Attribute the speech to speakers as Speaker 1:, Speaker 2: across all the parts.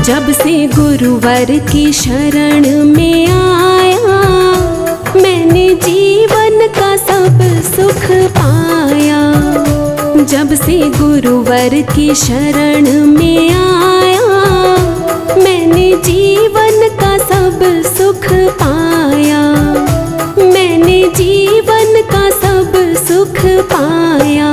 Speaker 1: जब से गुरुवर की शरण में आया, मैंने जीवन का सब सुख पाया। जब से गुरुवर की शरण में आया, मैंने जीवन का सब सुख पाया। मैंने जीवन का सब सुख पाया।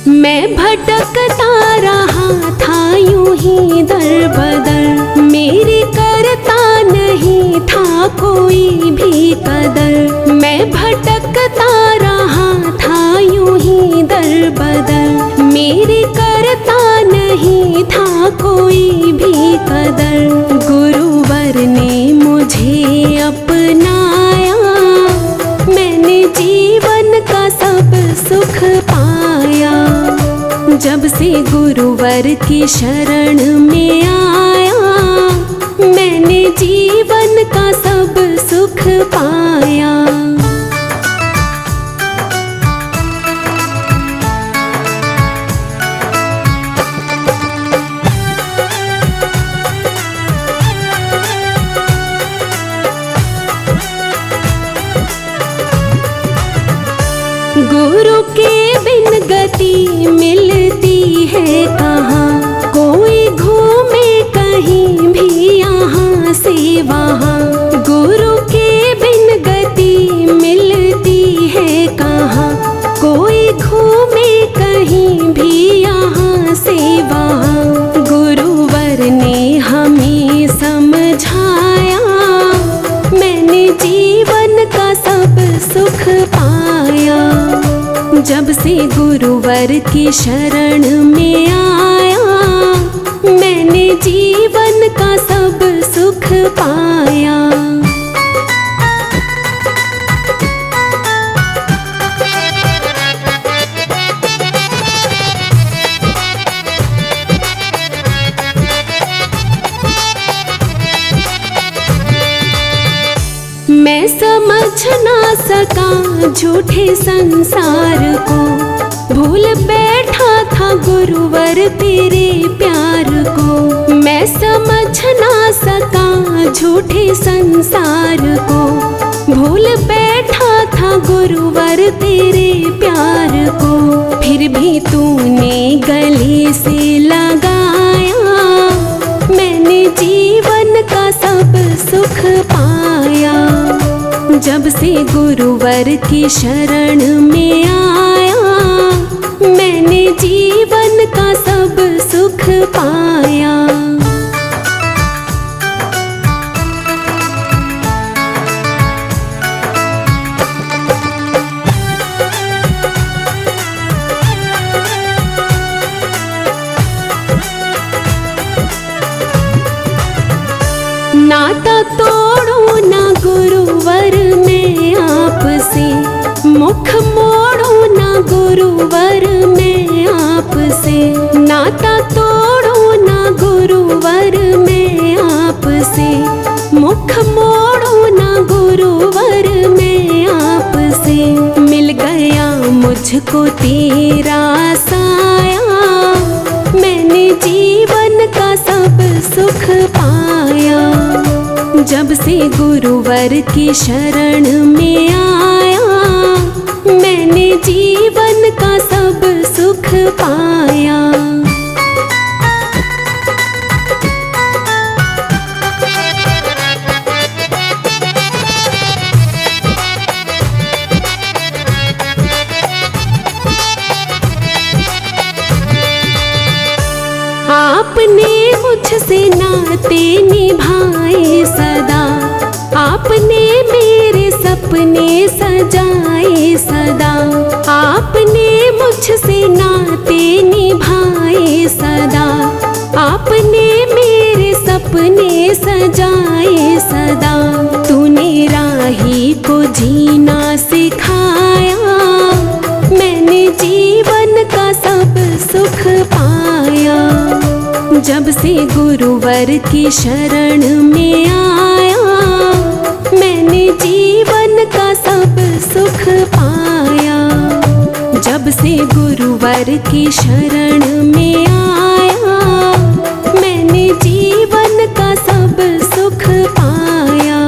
Speaker 1: मैं भटकता रहा था यूं ही दर बदर, मेरी करता नहीं था कोई भी कदर। मैं भटकता रहा था यूं ही दर बदर, मेरी करता नहीं था कोई भी कदर। गुरुवर ने मुझे अपनाया, मैंने जीवन का सब सुख पाया। जब से गुरुवर की शरण में आया, मैंने जीवन का सब सुख पाया। गुरु के बिन गति मिलती है कहाँ, कोई घूमे कहीं भी यहाँ से वहाँ। गुरु के बिन गति मिलती है कहाँ, कोई घूमे कहीं भी यहाँ से वहाँ। गुरुवर ने हमें समझाया, मैंने जीवन का सब सुख पाया। जब से गुरुवर की शरण में आया, मैंने जीवन का सब सुख पाया। मैं समझ ना सका झूठे संसार को, भूल बैठा था गुरुवर तेरे प्यार को। मैं समझ ना सका झूठे संसार को, भूल बैठा था गुरुवर तेरे प्यार को। फिर भी तूने गले से लगाया, मैंने जीवन का सब सुख पाया। जब से गुरुवर की शरण में आया, मैंने जीवन का सब सुख पाया। नाता तोड़ो ना गुरुवर मैं आपसे, मुख मोड़ो ना गुरुवर मैं आपसे। नाता तोड़ो ना गुरुवर मैं आपसे, मुख मोड़ो ना गुरुवर मैं आपसे। मिल गया मुझको तेरा साया, मैंने जीवन का सब सुख पाया। जब से गुरुवर की शरण में आया, मैंने जीवन का सब सुख पाया। आपने मुझसे नाते निभाए सदा, आपने मेरे सपने सजाए सदा। आपने मुझसे नाते निभाए सदा, आपने मेरे सपने सजाए सदा। तूने राही को जीना सिखाया, मैंने जीवन का सब सुख पाया। जब से गुरुवर की शरण में आया, मैंने जीवन का सब सुख पाया। जब से गुरुवर की शरण में आया, मैंने जीवन का सब सुख पाया।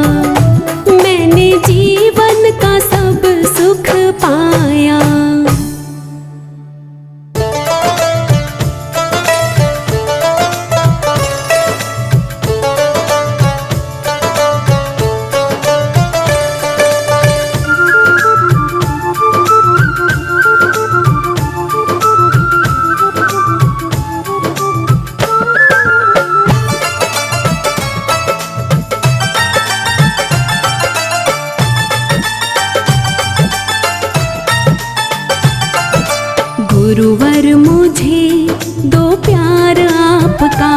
Speaker 1: मैंने जीवन का सब सुख पाया। गुरुवर मुझे दो प्यार आपका,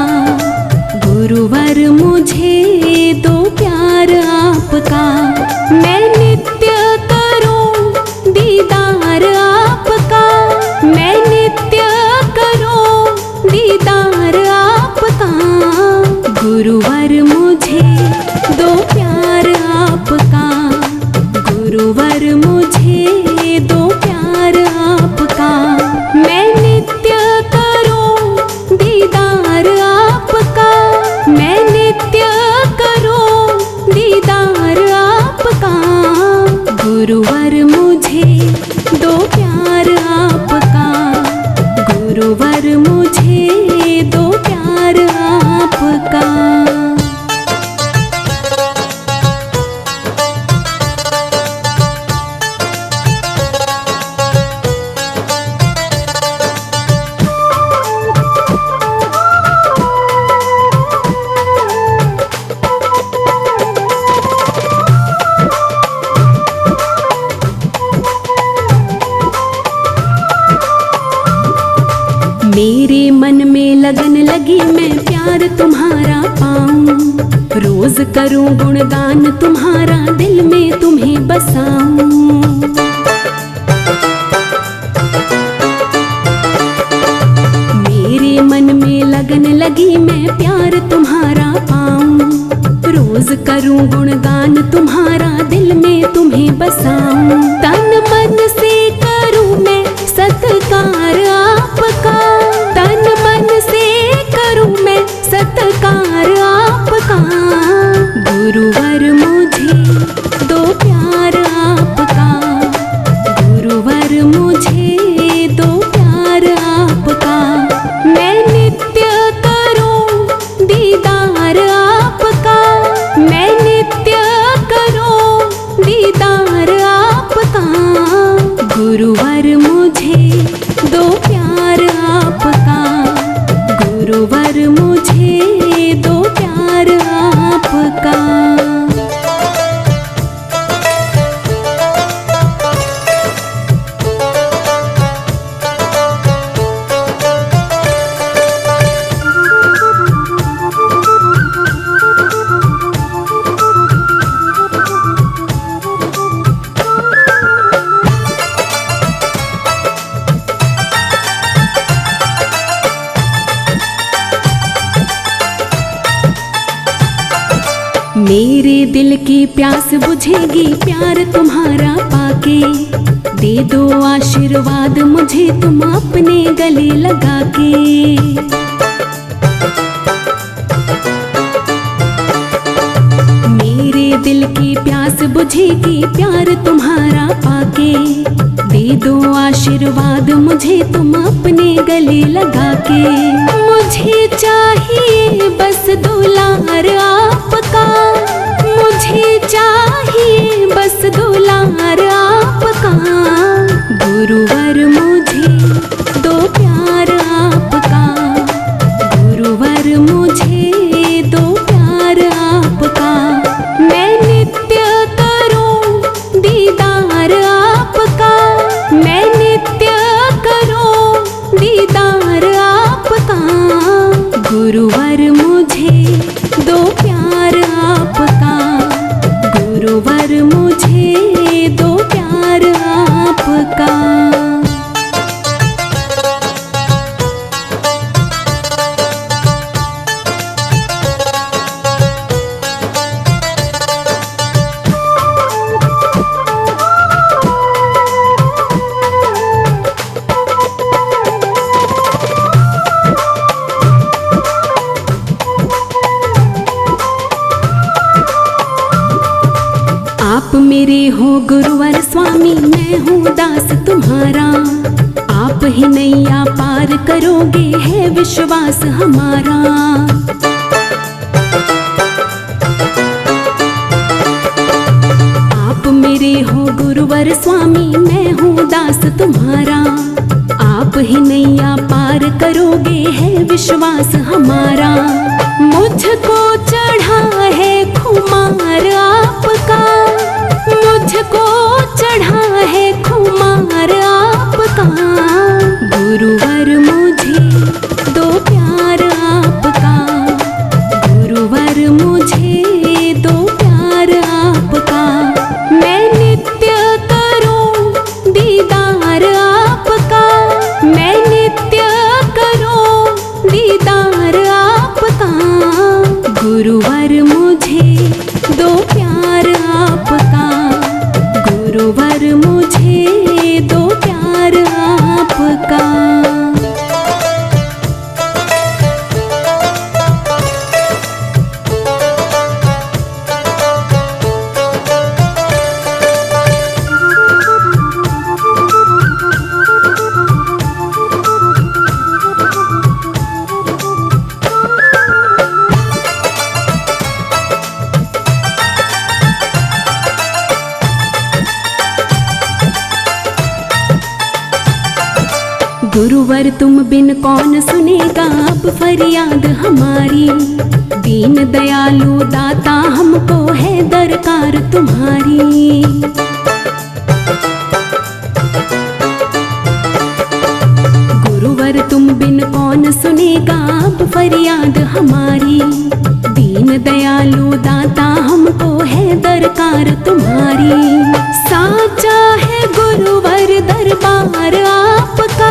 Speaker 1: गुरुवर मुझे दो प्यार आपका। मैं नित्य करूं दीदार आपका, मैं नित्य करूं दीदार आपका। गुरुवर मुझे दो प्यार आपका, गुरुवर मुझे दो प्यार आपका। मैं नित्य करूं दीदार आपका, मैं नित्य करूं दीदार आपका। गुरुवर मुझे दो प्यार आपका, गुरुवर मुझे दो प्यार आपका। मेरे मन में लगन लगी, मैं प्यार तुम्हारा पाऊं। रोज करूं गुणगान तुम्हारा, दिल में तुम्हें बसाऊं। मेरे मन में लगन लगी, मैं प्यार तुम्हारा पाऊं। रोज करूं गुणगान तुम्हारा, दिल में तुम्हें बसाऊं। तन मन से करूं मैं सत्कार आपका, तन मन से करूं मैं सत्कार आपका। गुरुवर मुझे दो प्यार आपका, गुरुवर मुझे दो प्यार आपका। मैं नित्य करूं दीदार आपका, मैं नित्य करूं दीदार आपका। गुरुवर मुझे दो प्यार आपका, गुरुवर मुझे दो प्यार आपका। मेरे दिल की प्यास बुझेगी प्यार तुम्हारा पाके। दे दो आशीर्वाद मुझे तुम अपने गले लगा के। मेरे दिल की प्यास बुझेगी प्यार तुम्हारा पाके। दे दो आशीर्वाद मुझे तुम अपने गले लगा के। मुझे चाहिए बस दुलार आपका, मुझे चाहिए बस दुलार आपका। गुरुवर मुझे दो प्यार आपका, गुरुवर मुझे दो प्यार आपका। मैं नित्य करूं दीदार आपका, मैं नित्य करूं दीदार आपका। गुरुवर मुझे दो प्यार आपका, गुरुवर मुझे दो प्यार आपका। आप मेरे हो गुरुवर स्वामी, मैं हूँ दास तुम्हारा। आप ही नैया पार करोगे, है विश्वास हमारा। आप मेरे हो गुरुवर स्वामी, मैं हूँ दास तुम्हारा। आप ही नैया पार करोगे, है विश्वास हमारा। मुझको चढ़ा है खुमार आपका, मुझको चढ़ा है खुमार आपका। गुरुवर मुझे दो प्यार आपका, गुरुवर मुझे दो प्यार आपका। मैं नित्य करूं दीदार आपका, मैं नित्य करूं दीदार आपका। गुरुवर मुझे दो प्यार आपका, गुरुवर मुझे दो प्यार आपका। गुरुवर तुम बिन कौन सुनेगा अब फरियाद हमारी। दीन दयालु दाता हमको है दरकार तुम्हारी। गुरुवर तुम बिन कौन सुनेगा अब फरियाद हमारी। दीन दयालु दाता हमको है दरकार तुम्हारी। साचा है गुरुवर दरबार आपका,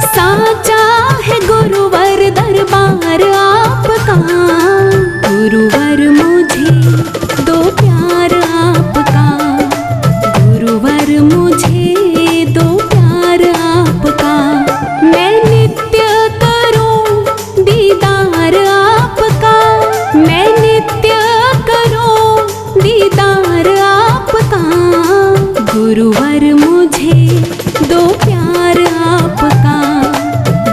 Speaker 1: साचा है गुरुवर दरबार आपका। गुरुवर मुझे दो प्यार आपका, गुरुवर मुझे दो प्यार आपका। मैं नित्य करूं दीदार आपका, मैं नित्य करूं दीदार आपका। गुरुवर मुझे दो प्यार आपका,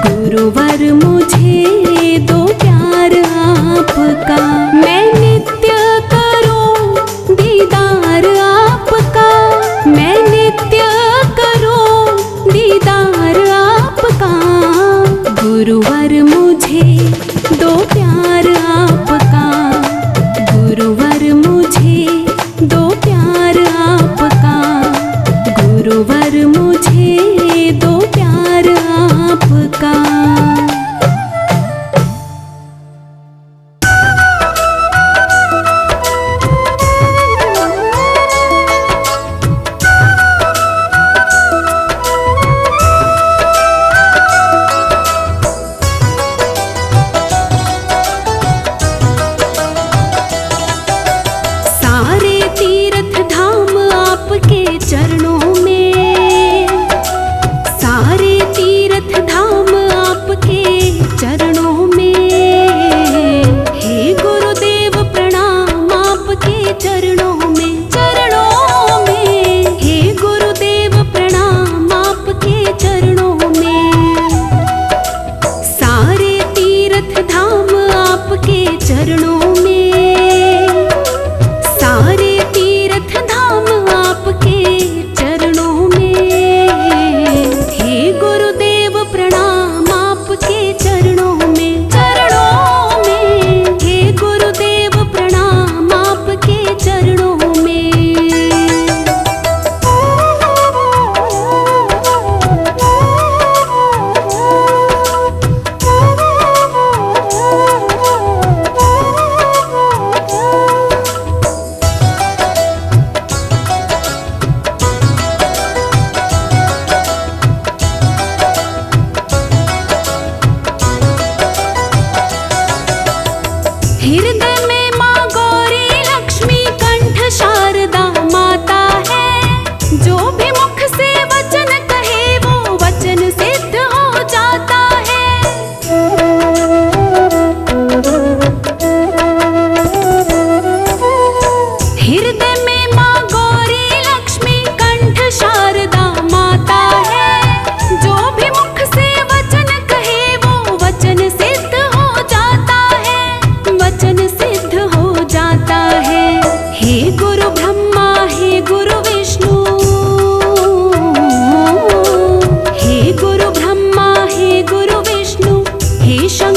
Speaker 1: गुरुवर मुझे दो प्यार आपका। मैं नित्य करूं दीदार आपका, मैं नित्य करूं दीदार आपका। गुरुवर मुझे दो प्यार आपका, गुरुवर मुझे दो प्यार आपका। गुरुवर मुझे दो प्यार आपका।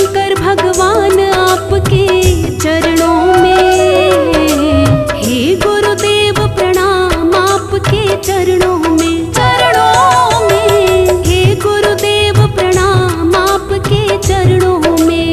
Speaker 1: शंकर भगवान आपके चरणों में। हे गुरुदेव प्रणाम आपके चरणों में, चरणों में। हे गुरुदेव प्रणाम आपके चरणों में।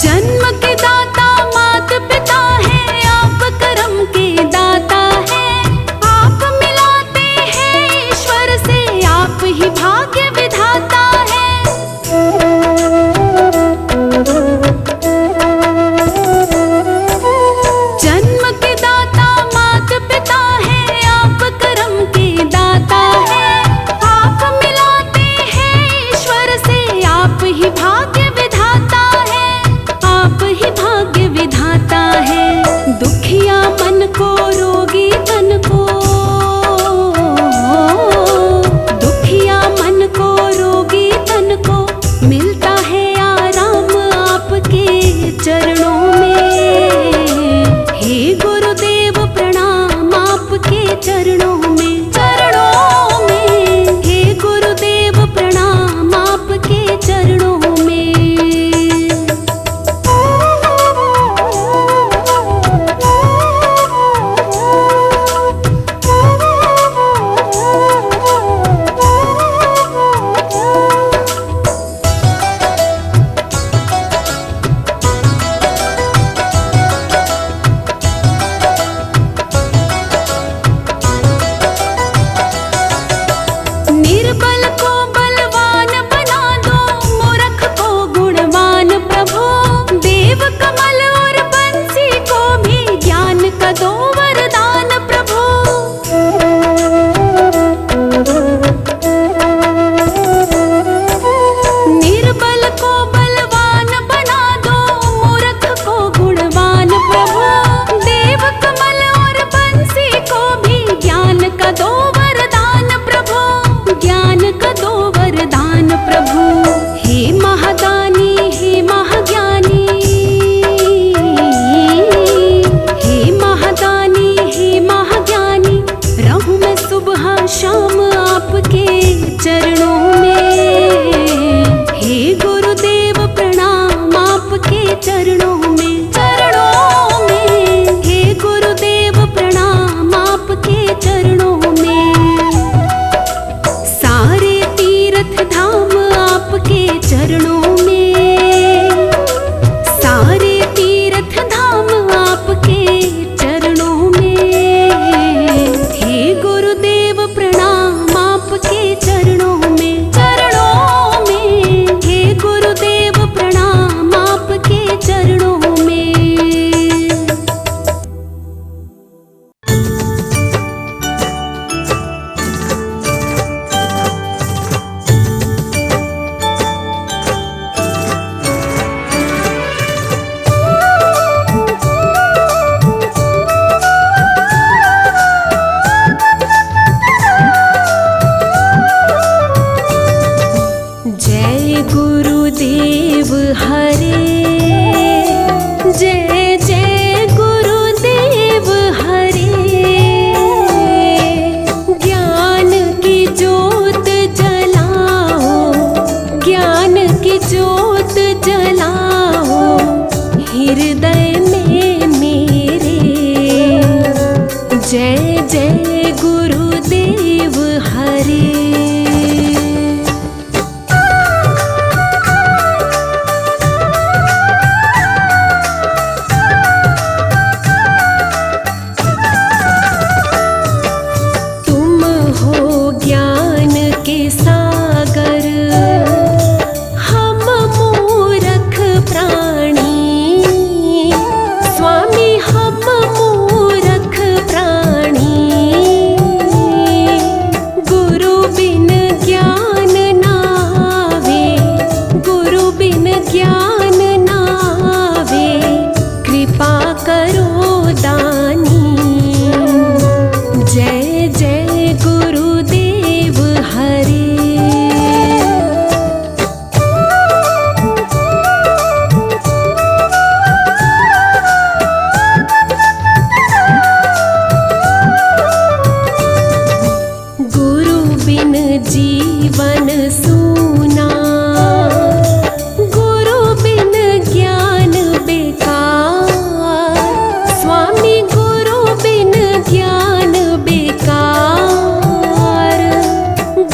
Speaker 1: जन्म के दाता मात पिता है, आप कर्म के दाता है। आप मिलाते हैं ईश्वर से, आप ही भाग्य विधाता है। जन्म के दाता मात पिता है, आप कर्म के दाता है। आप मिलाते हैं ईश्वर से, आप ही भाग्य विधाता है। आप ही भाग्य विधाता है। दुखिया मन को रोगी तन को, दुखिया मन को रोगी तन को मिलता है आराम आपके चरणों में। हे गुरुदेव प्रणाम आपके चरणों में, चरणों में। हे गुरुदेव प्रणाम आपके चरणों में। निर्बल को बलवान बना दो, मूर्ख को गुणवान प्रभु। देव कमल और बंसी को भी ज्ञान का दो वरदान प्रभु। निर्बल को बलवान बना दो, मूर्ख को गुणवान प्रभु। देव कमल और बंसी को भी ज्ञान का दो वरदान प्रभु, ज्ञान का दो वरदान प्रभु। हे महादानी हे महाज्ञानी, हे महादानी हे महाज्ञानी, रहूं मैं सुबह शाम आपके चरणों में। हे गुरुदेव प्रणाम आपके चरणों में, चरणों में। हे गुरुदेव प्रणाम आपके चरणों में। सारे तीर्थ धाम आपके चरणों में, सारे तीर्थ धाम आपके चरणों में। हे गुरुदेव प्रणाम आपके चरणों में, चरणों में। हे गुरुदेव प्रणाम आपके चरणों में। जय गुरुदेव हरे, जय जय गुरुदेव हरे। ज्ञान की ज्योत जलाओ, ज्ञान की ज्योत जलाओ हृदय में मेरे। जय जय गुरुदेव हरे।
Speaker 2: प्राणी
Speaker 1: जीवन सूना, गुरु बिन ज्ञान बेकार। स्वामी गुरु बिन ज्ञान बेकार,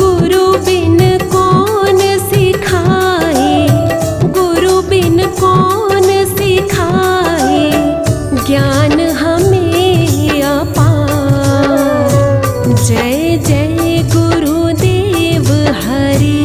Speaker 1: गुरु बिन कौन सिखाए, गुरु बिन कौन सिखाए, ज्ञान हमें अपार। जय जय गुरुदेव हरि।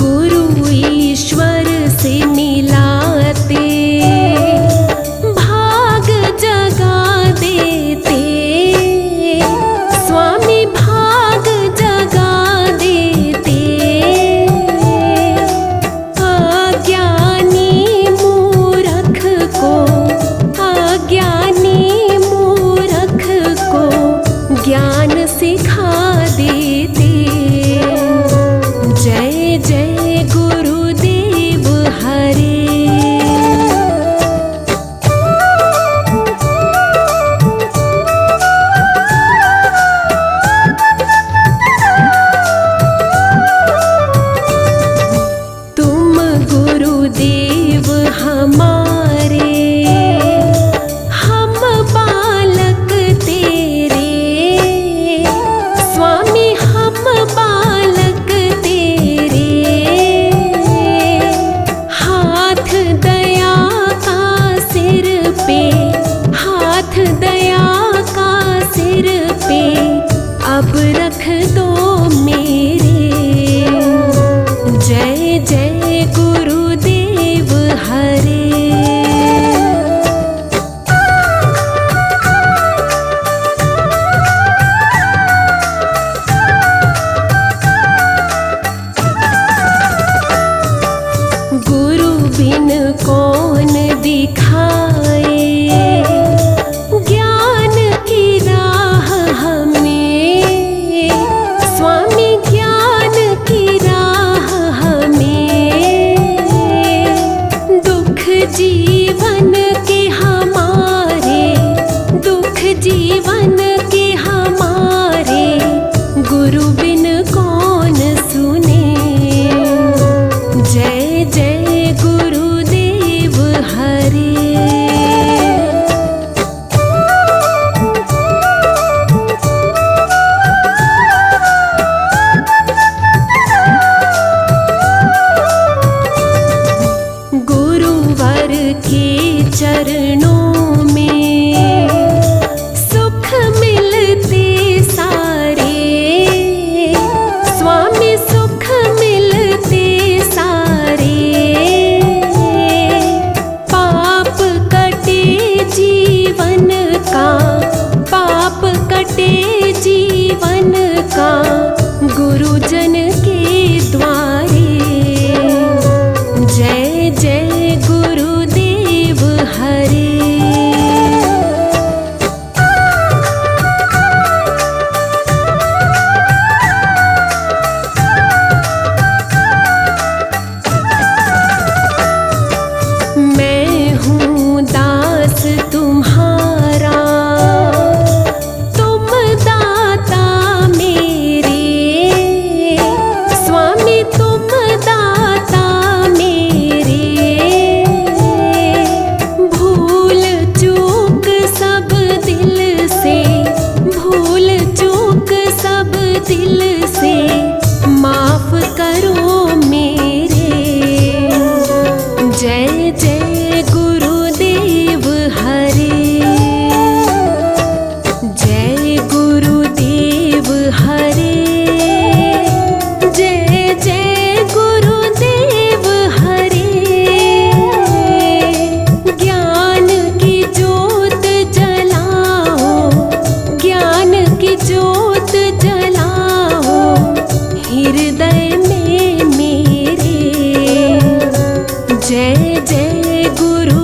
Speaker 1: गुरु ईश्वर से मिलाते, भाग जगा देते। स्वामी भाग जगा देते, अज्ञानी मूर्ख को, अज्ञानी मूर्ख को ज्ञान सिखा देते। जय जय गुरुदेव हरे। तुम गुरुदेव हमारे, हम बालक तेरे। स्वामी हम बालक तेरे, हाथ दया का सिर पे, हाथ दया का सिर पे अब रख दो मेरे। जय जय गुरुदेव हरे। गुरु बिन कौन दिखाए, ज्ञान की राह हमें। स्वामी ज्ञान की राह हमें, दुख जीवन के हमारे, दुख जीवन के हमारे, गुरु बिन कौन सुने। जय जय गुरुदेव हरे। गुरुवर के चरणों में सुख मिलते सारे। स्वामी सुख मिलते सारे, पाप कटे जीवन का, पाप कटे जीवन का, गुरुजन के द्वारे। जय जय गुरुदेव हरे। मैं हूँ दास तुम्हारा, तुम दाता मेरे। स्वामी तुम दाता मेरे, भूल चूक सब दिल से, भूल चूक सब दिल से माफ करो मेरे। जय जय गुरुदेव हरे। जय गुरुदेव हरे। जय जय गुरुदेव हरे। ज्ञान की जोत जलाओ, ज्ञान की जोत जलाओ हृदय में मेरे। जय जय गुरु